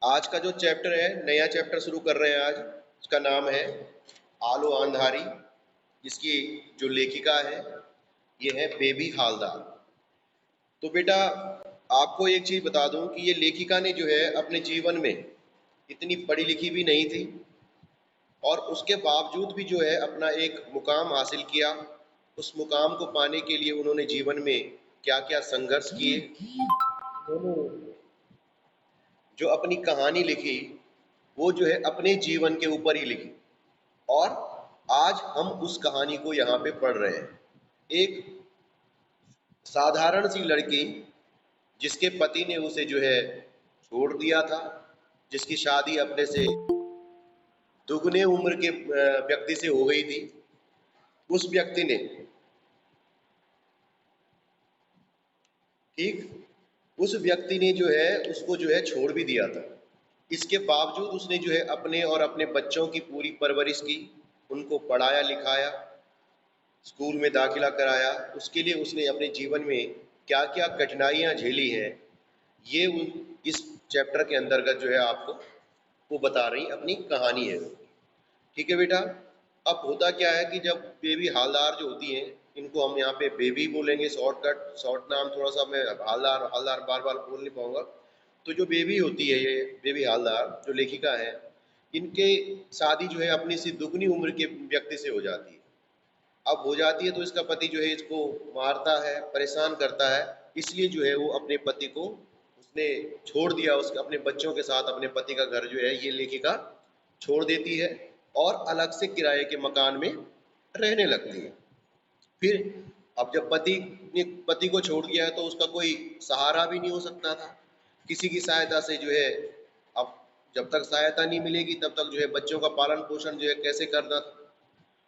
आज का जो चैप्टर है, नया चैप्टर शुरू कर रहे हैं आज। उसका नाम है आलो अंधारी। जिसकी जो लेखिका है ये है बेबी हालदार। तो बेटा आपको एक चीज बता दूं कि ये लेखिका ने जो है अपने जीवन में इतनी पढ़ी लिखी भी नहीं थी और उसके बावजूद भी जो है अपना एक मुकाम हासिल किया। उस मुकाम को पाने के लिए उन्होंने जीवन में क्या क्या संघर्ष किए, उन्होंने जो अपनी कहानी लिखी वो जो है अपने जीवन के ऊपर ही लिखी। और आज हम उस कहानी को यहाँ पे पढ़ रहे हैं। एक साधारण सी लड़की जिसके पति ने उसे जो है छोड़ दिया था, जिसकी शादी अपने से दुगने उम्र के व्यक्ति से हो गई थी। उस व्यक्ति ने, ठीक, उस व्यक्ति ने जो है उसको जो है छोड़ भी दिया था। इसके बावजूद उसने जो है अपने और अपने बच्चों की पूरी परवरिश की, उनको पढ़ाया लिखाया, स्कूल में दाखिला कराया। उसके लिए उसने अपने जीवन में क्या क्या कठिनाइयाँ झेली हैं, ये इस चैप्टर के अंतर्गत जो है आपको वो बता रही अपनी कहानी है। ठीक है बेटा। अब होता क्या है कि जब बेबी हालदार जो होती हैं, इनको हम यहाँ पे बेबी बोलेंगे, शॉर्टकट शॉर्ट नाम। थोड़ा सा मैं हालदार हालदार बार बार बोल नहीं पाऊंगा। तो जो बेबी होती है, ये बेबी हालदार जो लेखिका है, इनके शादी जो है अपनी सी दुगनी उम्र के व्यक्ति से हो जाती है। अब हो जाती है तो इसका पति जो है इसको मारता है, परेशान करता है। इसलिए जो है वो अपने पति को उसने छोड़ दिया। उसके अपने बच्चों के साथ अपने पति का घर जो है ये लेखिका छोड़ देती है और अलग से किराए के मकान में रहने लगती है। फिर अब जब पति ने पति को छोड़ दिया है तो उसका कोई सहारा भी नहीं हो सकता था। किसी की सहायता से जो है, अब जब तक सहायता नहीं मिलेगी तब तक जो है बच्चों का पालन पोषण जो है कैसे करना था।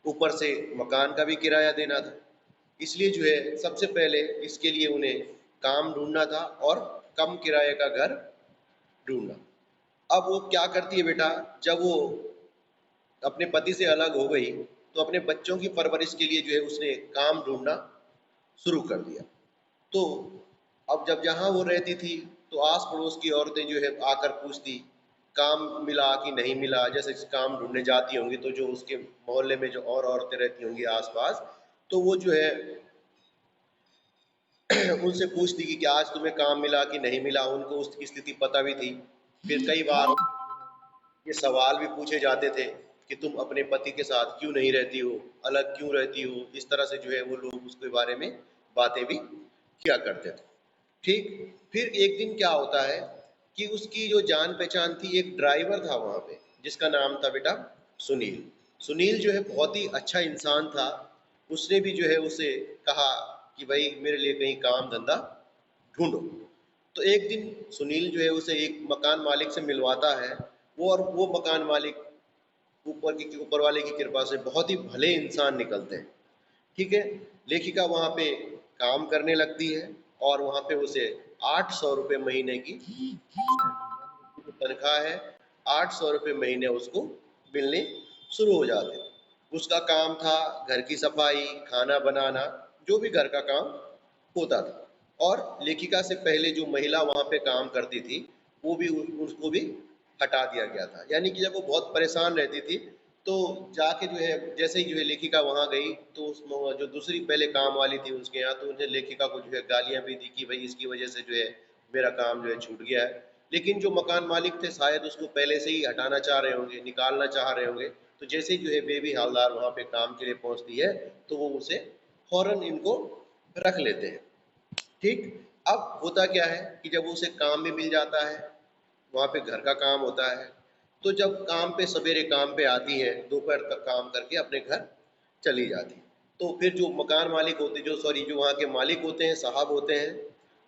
ऊपर से मकान का भी किराया देना था। इसलिए जो है सबसे पहले इसके लिए उन्हें काम ढूंढना था और कम किराए का घर ढूंढना। अब वो क्या करती है बेटा, जब वो अपने पति से अलग हो गई तो अपने बच्चों की परवरिश के लिए जो है उसने काम ढूंढना शुरू कर दिया। तो अब जब जहाँ वो रहती थी तो आस पड़ोस की औरतें जो है आकर पूछती काम मिला कि नहीं मिला। जैसे काम ढूंढने जाती होंगी तो जो उसके मोहल्ले में जो और औरतें रहती होंगी आसपास, तो वो जो है उनसे पूछती कि आज तुम्हें काम मिला कि नहीं मिला। उनको उसकी स्थिति पता भी थी। फिर कई बार ये सवाल भी पूछे जाते थे कि तुम अपने पति के साथ क्यों नहीं रहती हो, अलग क्यों रहती हो। इस तरह से जो है वो लोग उसके बारे में बातें भी किया करते थे। ठीक। फिर एक दिन क्या होता है कि उसकी जो जान पहचान थी, एक ड्राइवर था वहां पे जिसका नाम था बेटा सुनील। सुनील जो है बहुत ही अच्छा इंसान था। उसने भी जो है उसे कहा कि भाई मेरे लिए कहीं काम धंधा ढूंढो। तो एक दिन सुनील जो है उसे एक मकान मालिक से मिलवाता है। वो मकान मालिक ऊपर वाले की कृपा से बहुत ही भले इंसान निकलते हैं। ठीक है। लेखिका वहां पे काम करने लगती है और वहां पे उसे 800 रुपये महीने की तनख्वाह है। 800 रुपये महीने उसको मिलने शुरू हो जाते हैं। उसका काम था घर की सफाई, खाना बनाना, जो भी घर का काम होता था। और लेखिका से पहले जो महिला वहां पे काम करती थी वो भी उसको भी हटा दिया गया था। यानी कि जब वो बहुत परेशान रहती थी तो जाके जो है, जैसे ही जो है लेखिका वहां गई तो उस जो दूसरी पहले काम वाली थी उसके यहाँ, तो उन्हें लेखिका को जो है गालियां भी दी कि भाई इसकी वजह से जो है मेरा काम जो है छूट गया है। लेकिन जो मकान मालिक थे शायद उसको पहले से ही हटाना चाह रहे होंगे, निकालना चाह रहे होंगे। तो जैसे ही जो है बेबी हालदार वहां पे काम के लिए पहुंचती है तो वो उसे फौरन इनको रख लेते हैं। ठीक। अब होता क्या है कि जब उसे काम भी मिल जाता है, वहां पे घर का काम होता है, तो जब काम पे सवेरे काम पे आती है दोपहर तक काम करके अपने घर चली जाती है। तो फिर जो मकान मालिक होते, जो वहाँ के मालिक होते हैं, साहब होते हैं,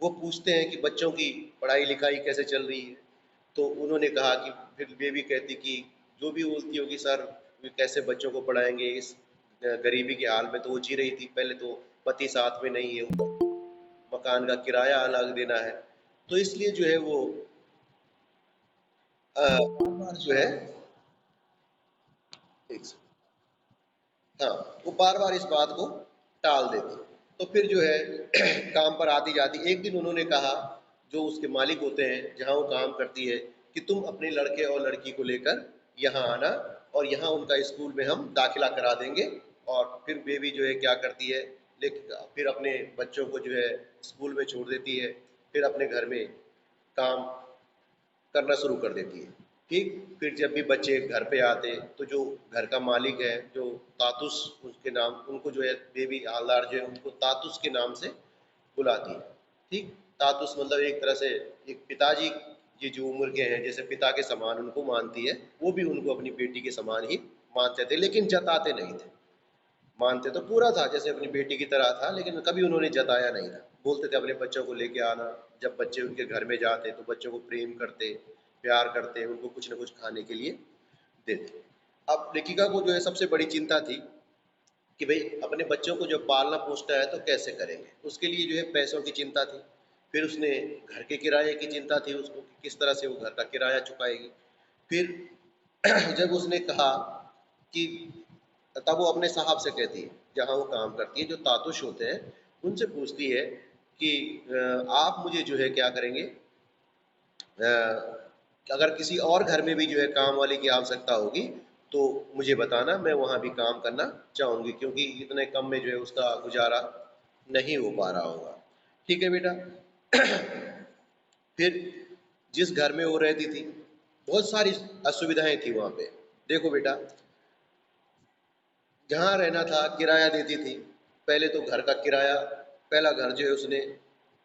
वो पूछते हैं कि बच्चों की पढ़ाई लिखाई कैसे चल रही है। तो उन्होंने कहा कि, फिर बेबी कहती कि जो भी बोलती होगी सर, कैसे बच्चों को पढ़ाएंगे इस गरीबी के हाल में। तो वो जी रही थी, पहले तो पति साथ में नहीं है, मकान का किराया अलग देना है। तो इसलिए जो है वो बार जो है, एक सेकंड, हाँ, वो बार बार इस बात को टाल देती। तो फिर जो है काम पर आती जाती। एक दिन उन्होंने कहा, जो उसके मालिक होते हैं जहाँ वो काम करती है, कि तुम अपने लड़के और लड़की को लेकर यहाँ आना और यहाँ उनका स्कूल में हम दाखिला करा देंगे। और फिर बेबी जो है क्या करती है, लेकिन फिर अपने बच्चों को जो है स्कूल में छोड़ देती है, फिर अपने घर में काम करना शुरू कर देती है। ठीक, फिर जब भी बच्चे घर पे आते तो जो घर का मालिक है, जो तातुस उसके नाम, उनको जो है बेबी हालदार जो है उनको तातुस के नाम से बुलाती है। ठीक, तातुस मतलब एक तरह से एक पिताजी की जो उम्र के हैं, जैसे पिता के समान उनको मानती है, वो भी उनको अपनी बेटी के समान ही मानते थे, लेकिन जताते नहीं थे। मानते तो पूरा था, जैसे अपनी बेटी की तरह था, लेकिन कभी उन्होंने जताया नहीं था। बोलते थे अपने बच्चों को लेके आना, जब बच्चे उनके घर में जाते तो बच्चों को प्रेम करते, प्यार करते, उनको कुछ न कुछ खाने के लिए देते। अब लेखिका को जो है सबसे बड़ी चिंता थी कि भाई अपने बच्चों को जो पालना पोसना है तो कैसे करेंगे। उसके लिए जो है पैसों की चिंता थी। फिर उसने घर के किराए की चिंता थी उसको कि किस तरह से वो घर का किराया चुकाएगी। फिर जब उसने कहा कि, तब वो अपने साहब से कहती है, जहाँ वो काम करती है, जो तातुश होते हैं उनसे पूछती है कि आप मुझे जो है क्या करेंगे, अगर किसी और घर में भी जो है काम वाले की आवश्यकता होगी तो मुझे बताना, मैं वहाँ भी काम करना चाहूँगी, क्योंकि इतने कम में जो है उसका गुजारा नहीं हो पा रहा होगा। ठीक है बेटा। फिर जिस घर में वो रहती थी बहुत सारी असुविधाएं थी वहाँ पे। देखो बेटा, जहाँ रहना था किराया देती थी। पहले तो घर का किराया, पहला घर जो है उसने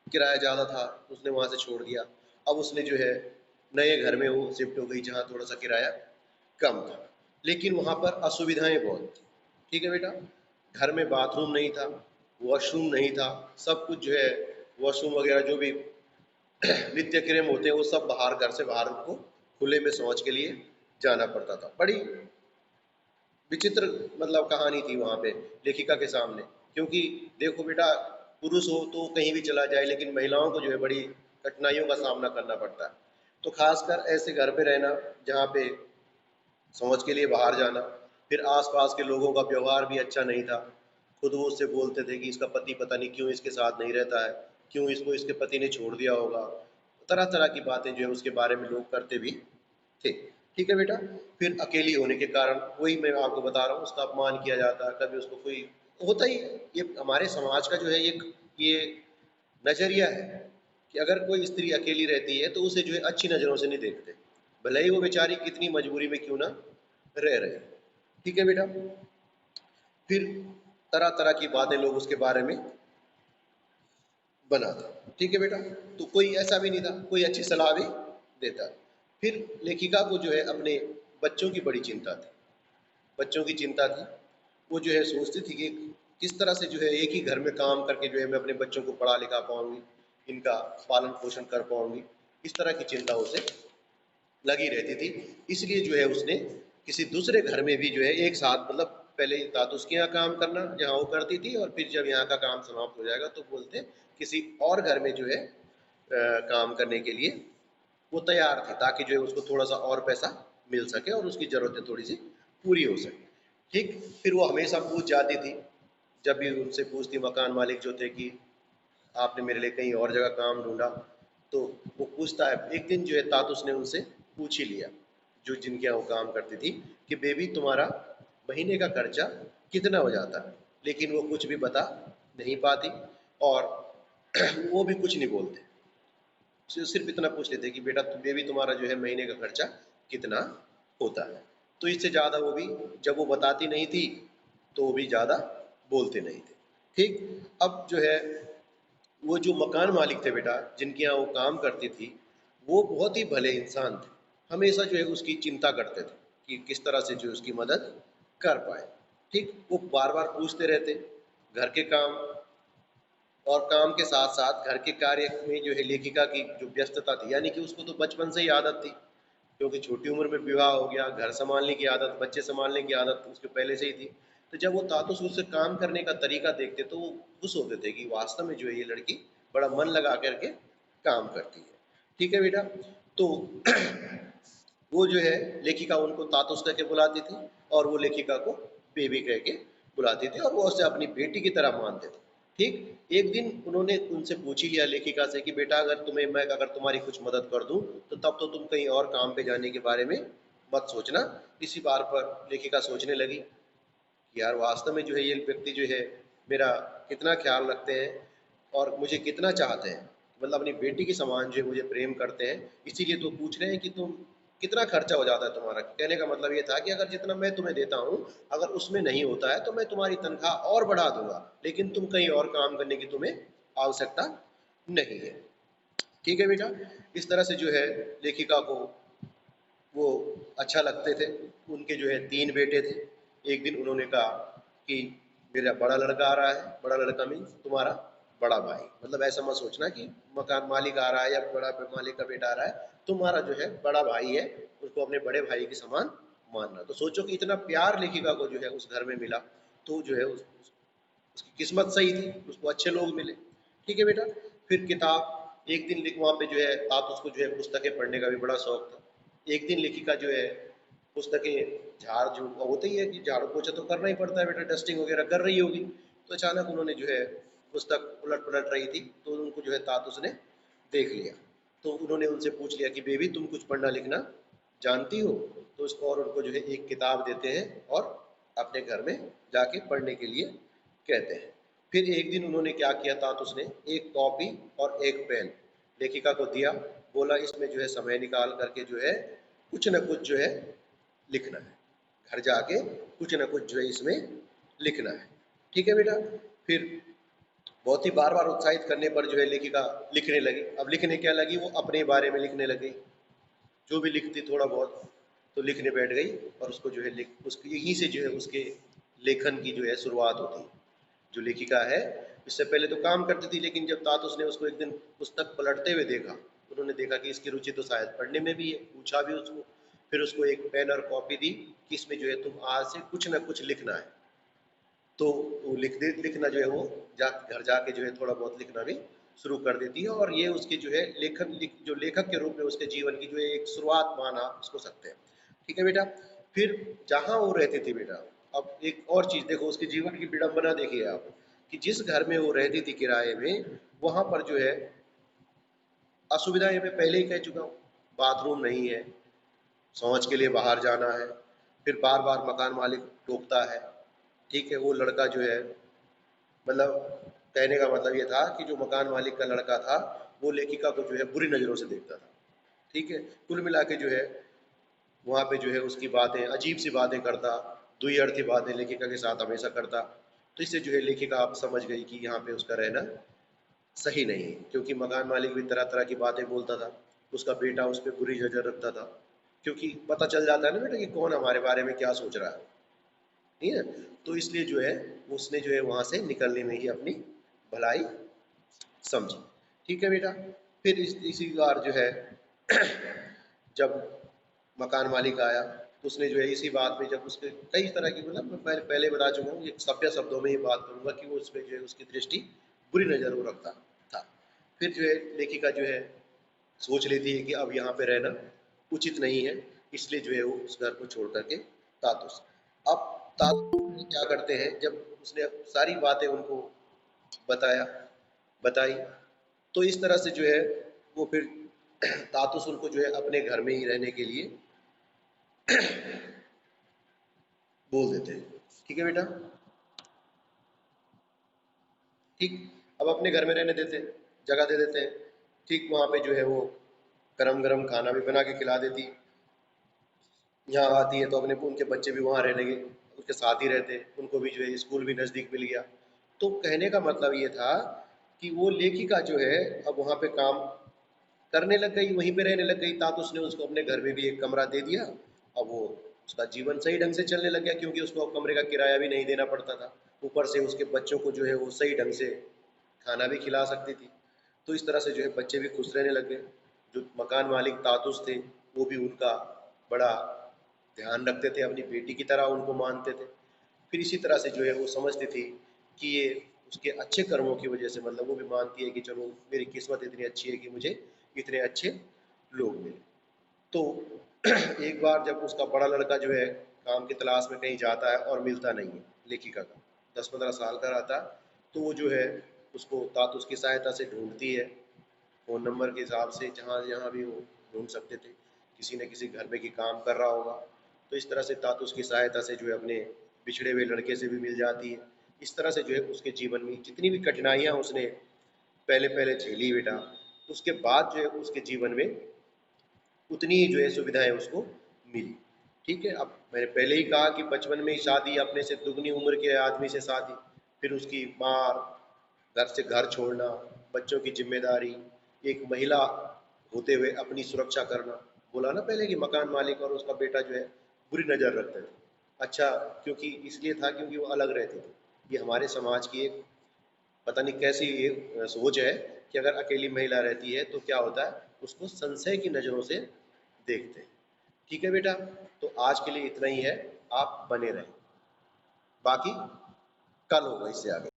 किराया ज़्यादा था, उसने वहाँ से छोड़ दिया। अब उसने जो है नए घर में वो शिफ्ट हो गई जहाँ थोड़ा सा किराया कम था, लेकिन वहाँ पर असुविधाएं बहुत थी। ठीक है बेटा, घर में बाथरूम नहीं था, वॉशरूम नहीं था, सब कुछ जो है वॉशरूम वगैरह जो भी नित्य क्रियम होते हैं वो सब बाहर, घर से बाहर उनको खुले में शौच के लिए जाना पड़ता था। बड़ी विचित्र मतलब कहानी थी वहाँ पे लेखिका के सामने। क्योंकि देखो बेटा, पुरुष हो तो कहीं भी चला जाए, लेकिन महिलाओं को जो है बड़ी कठिनाइयों का सामना करना पड़ता है। तो खासकर ऐसे घर पे रहना जहाँ पे समझ के लिए बाहर जाना, फिर आसपास के लोगों का व्यवहार भी अच्छा नहीं था। खुद वो उससे बोलते थे कि इसका पति पता नहीं क्यों इसके साथ नहीं रहता है, क्यों इसको इसके पति ने छोड़ दिया होगा। तरह तरह की बातें जो है उसके बारे में लोग करते भी थे। ठीक है बेटा। फिर अकेली होने के कारण, वही मैं आपको बता रहा हूँ, उसका अपमान किया जाता है, कभी उसको कोई होता ही। ये हमारे समाज का जो है ये नजरिया है कि अगर कोई स्त्री अकेली रहती है तो उसे जो है अच्छी नज़रों से नहीं देखते, भले ही वो बेचारी कितनी मजबूरी में क्यों ना रह रहे। ठीक है बेटा। फिर तरह तरह की बातें लोग उसके बारे में बनाते। ठीक है बेटा। तो कोई ऐसा भी नहीं था कोई अच्छी सलाह भी देता। फिर लेखिका को जो है अपने बच्चों की बड़ी चिंता थी। बच्चों की चिंता थी, वो जो है सोचती थी कि किस तरह से जो है एक ही घर में काम करके जो है मैं अपने बच्चों को पढ़ा लिखा पाऊंगी, इनका पालन पोषण कर पाऊंगी। इस तरह की चिंता उसे लगी रहती थी। इसलिए जो है उसने किसी दूसरे घर में भी जो है एक साथ, मतलब पहले तातुस के यहाँ काम करना जहाँ वो करती थी, और फिर जब यहाँ का काम समाप्त हो जाएगा तो बोलते किसी और घर में जो है काम करने के लिए वो तैयार थी, ताकि जो है उसको थोड़ा सा और पैसा मिल सके और उसकी ज़रूरतें थोड़ी सी पूरी हो सके। ठीक, फिर वो हमेशा पूछ जाती थी, जब भी उनसे पूछती मकान मालिक जो थे कि आपने मेरे लिए कहीं और जगह काम ढूंढा, तो वो पूछता है। एक दिन जो है तातुस ने उनसे पूछ ही लिया, जो जिनके यहाँ वो काम करती थी, कि बेबी तुम्हारा महीने का खर्चा कितना हो जाता है। लेकिन वो कुछ भी बता नहीं पाती, और वो भी कुछ नहीं बोलते, सिर्फ इतना पूछ लेते कि बेटा बेबी तुम्हारा जो है महीने का खर्चा कितना होता है। तो इससे ज़्यादा वो भी, जब वो बताती नहीं थी तो वो भी ज़्यादा बोलते नहीं थे। ठीक, अब जो है वो जो मकान मालिक थे बेटा, जिनके यहाँ वो काम करती थी, वो बहुत ही भले इंसान थे। हमेशा जो है उसकी चिंता करते थे कि किस तरह से जो है उसकी मदद कर पाए। ठीक, वो बार बार पूछते रहते घर के काम, और काम के साथ साथ घर के कार्य में जो है लेखिका की जो व्यस्तता थी, यानी कि उसको तो बचपन से ही आदत थी, क्योंकि छोटी उम्र में विवाह हो गया, घर संभालने की आदत, बच्चे संभालने की आदत उसके पहले से ही थी। तो जब वो तातुस उससे काम करने का तरीका देखते तो वो खुश होते थे कि वास्तव में जो है ये लड़की बड़ा मन लगा करके काम करती है। ठीक है बेटा। तो वो जो है लेखिका उनको तातुस कह के बुलाती थी, और वो लेखिका को बेबी कह के बुलाती थी, और वो उसे अपनी बेटी की तरह मानते थे। ठीक। एक दिन उन्होंने उनसे पूछ ही लिया लेखिका से कि बेटा अगर तुम्हारी कुछ मदद कर दूं तो तब तो तुम कहीं और काम पे जाने के बारे में मत सोचना। इसी बार पर लेखिका सोचने लगी कि यार वास्तव में जो है ये व्यक्ति जो है मेरा कितना ख्याल रखते हैं और मुझे कितना चाहते हैं, मतलब अपनी बेटी के समान जो है मुझे प्रेम करते हैं, इसीलिए तो पूछ रहे हैं कि तुम कितना खर्चा हो जाता है तुम्हारा। कहने का मतलब ये था कि अगर जितना मैं तुम्हें देता हूँ अगर उसमें नहीं होता है तो मैं तुम्हारी तनख्वाह और बढ़ा दूंगा, लेकिन तुम कहीं और काम करने की तुम्हें आवश्यकता नहीं है। ठीक है बेटा। इस तरह से जो है लेखिका को वो अच्छा लगते थे। उनके जो है 3 बेटे थे। एक दिन उन्होंने कहा कि मेरा बड़ा लड़का आ रहा है, बड़ा लड़का मीन्स तुम्हारा बड़ा भाई, मतलब ऐसा मत सोचना कि मकान मालिक आ रहा है या बड़ा मालिक का बेटा आ रहा है, तुम्हारा जो है बड़ा भाई है, उसको अपने बड़े भाई के समान मानना। तो सोचो कि इतना प्यार लेखिका को जो है उस घर में मिला, तो जो है उसकी किस्मत सही थी, उसको अच्छे लोग मिले। ठीक है बेटा। फिर किताब एक दिन लिख वहाँ पे जो है आप उसको जो है पुस्तकें पढ़ने का भी बड़ा शौक था। एक दिन लेखिका जो है पुस्तकें झाड़ जो होता ही है कि झाड़ू पोछा तो करना ही पड़ता है बेटा, डस्टिंग वगैरह कर रही होगी, तो अचानक उन्होंने जो है पुस्तक उलट पलट रही थी तो उनको जो है तातुस ने देख लिया। तो उन्होंने उनसे पूछ लिया कि बेबी तुम कुछ पढ़ना लिखना जानती हो? तो उसको और उनको जो है एक किताब देते हैं और अपने घर में जाके पढ़ने के लिए कहते हैं। फिर एक दिन उन्होंने क्या किया, तातुस ने एक कॉपी और एक पेन लेखिका को दिया, बोला इसमें जो है समय निकाल करके जो है कुछ न कुछ जो है लिखना है, घर जाके कुछ न कुछ जो है इसमें लिखना है। ठीक है बेटा। फिर बहुत ही बार बार उत्साहित करने पर जो है लेखिका लिखने लगी। अब लिखने क्या लगी, वो अपने बारे में लिखने लगी, जो भी लिखती थोड़ा बहुत तो लिखने बैठ गई और उसको जो है लिख उसकी यहीं से जो है उसके लेखन की जो है शुरुआत होती है। जो लेखिका है इससे पहले तो काम करती थी, लेकिन जब तातुस ने उसको एक दिन पुस्तक पलटते हुए देखा, उन्होंने देखा कि इसकी रुचि तो शायद पढ़ने में भी है, पूछा भी उसको। फिर उसको एक पेन और कॉपी दी कि इसमें जो है तुम आज से कुछ ना कुछ लिखना है। तो वो लिखना जो है वो घर जाके जो है थोड़ा बहुत लिखना भी शुरू कर देती है, और ये उसके जो है जो लेखक के रूप में उसके जीवन की जो है एक शुरुआत माना उसको सकते हैं। ठीक है बेटा। फिर जहाँ वो रहती थी बेटा, अब एक और चीज़ देखो, उसके जीवन की विडंबना देखिए आप, कि जिस घर में वो रहती थी किराए में, वहाँ पर जो है असुविधाएं मैं पहले ही कह चुका हूँ, बाथरूम नहीं है, शौच के लिए बाहर जाना है, फिर बार बार मकान मालिक टोकता है। ठीक है। वो लड़का जो है, मतलब कहने का मतलब ये था कि जो मकान मालिक का लड़का था वो लेखिका को जो है बुरी नज़रों से देखता था। ठीक है। कुल मिला के जो है वहाँ पे जो है उसकी बातें, अजीब सी बातें करता, दुई अर्थी बातें लेखिका के साथ हमेशा करता। तो इससे जो है लेखिका आप समझ गई कि यहाँ पे उसका रहना सही नहीं है, क्योंकि मकान मालिक भी तरह तरह की बातें बोलता था, उसका बेटा उस पर बुरी नज़र रखता था, क्योंकि पता चल जाता है ना बेटा कि कौन हमारे बारे में क्या सोच रहा है। ठीक है। तो इसलिए जो है उसने जो है वहाँ से निकलने में ही अपनी भलाई समझी। ठीक है बेटा। फिर इसी बार जो है जब मकान मालिक आया तो उसने जो है इसी बात में, जब उसके कई तरह की, मतलब मैं पहले बता चुका हूँ, एक सभ्य शब्दों में ये बात करूँगा कि वो उसमें जो है उसकी दृष्टि बुरी नज़र वो रखता था। फिर जो है लेखिका जो है सोच लेती है कि अब यहाँ पे रहना उचित नहीं है, इसलिए जो है वो उस घर को छोड़ करके तातुस। अब तातुस क्या करते हैं, जब उसने अब सारी बातें उनको बताया बताई, तो इस तरह से जो है वो फिर तातुस उनको जो है अपने घर में ही रहने के लिए बोल देते हैं। ठीक है बेटा। ठीक। अब अपने घर में रहने देते हैं, जगह दे देते हैं। ठीक। वहाँ पे जो है वो गरम गरम खाना भी बना के खिला देती, यहाँ आती है तो अपने उनके बच्चे भी वहाँ रहने लगे, उसके साथ ही रहते, उनको भी जो है स्कूल भी नज़दीक मिल गया। तो कहने का मतलब ये था कि वो लेखिका जो है अब वहाँ पे काम करने लग गई, वहीं पे रहने लग गई। तात उसने उसको अपने घर में भी एक कमरा दे दिया। अब वो उसका जीवन सही ढंग से चलने लग गया, क्योंकि उसको अब कमरे का किराया भी नहीं देना पड़ता था। ऊपर से उसके बच्चों को जो है वो सही ढंग से खाना भी खिला सकती थी। तो इस तरह से जो है बच्चे भी खुश रहने लग गए। जो मकान मालिक तातुस थे वो भी उनका बड़ा ध्यान रखते थे, अपनी बेटी की तरह उनको मानते थे। फिर इसी तरह से जो है वो समझती थी कि ये उसके अच्छे कर्मों की वजह से, मतलब वो भी मानती है कि चलो मेरी किस्मत इतनी अच्छी है कि मुझे इतने अच्छे लोग मिले। तो एक बार जब उसका बड़ा लड़का जो है काम की तलाश में कहीं जाता है और मिलता नहीं है लेखिका का, 10-15 साल का रहता, तो वो जो है उसको तात उसकी सहायता से ढूंढती है, फ़ोन नंबर के हिसाब से, जहाँ जहाँ भी वो ढूंढ सकते थे, किसी न किसी घर में की काम कर रहा होगा, तो इस तरह से तात उसकी सहायता से जो है अपने बिछड़े हुए लड़के से भी मिल जाती है। इस तरह से जो है उसके जीवन में जितनी भी कठिनाइयाँ उसने पहले पहले झेली बेटा, उसके बाद जो है उसके जीवन में उतनी ही जो है सुविधाएं उसको मिली। ठीक है, अब मैंने पहले ही कहा कि बचपन में ही शादी, अपने से दुगनी उम्र के आदमी से शादी, फिर उसकी मार, घर से घर छोड़ना, बच्चों की जिम्मेदारी, एक महिला होते हुए अपनी सुरक्षा करना। बोला ना पहले कि मकान मालिक और उसका बेटा जो है बुरी नज़र रखते थे। अच्छा, क्योंकि इसलिए था क्योंकि वो अलग रहते थे। ये हमारे समाज की एक पता नहीं कैसी ये सोच है कि अगर अकेली महिला रहती है तो क्या होता है, उसको संशय की नज़रों से देखते हैं। ठीक है बेटा, तो आज के लिए इतना ही है, आप बने रहें, बाकी कल होगा इससे आगे।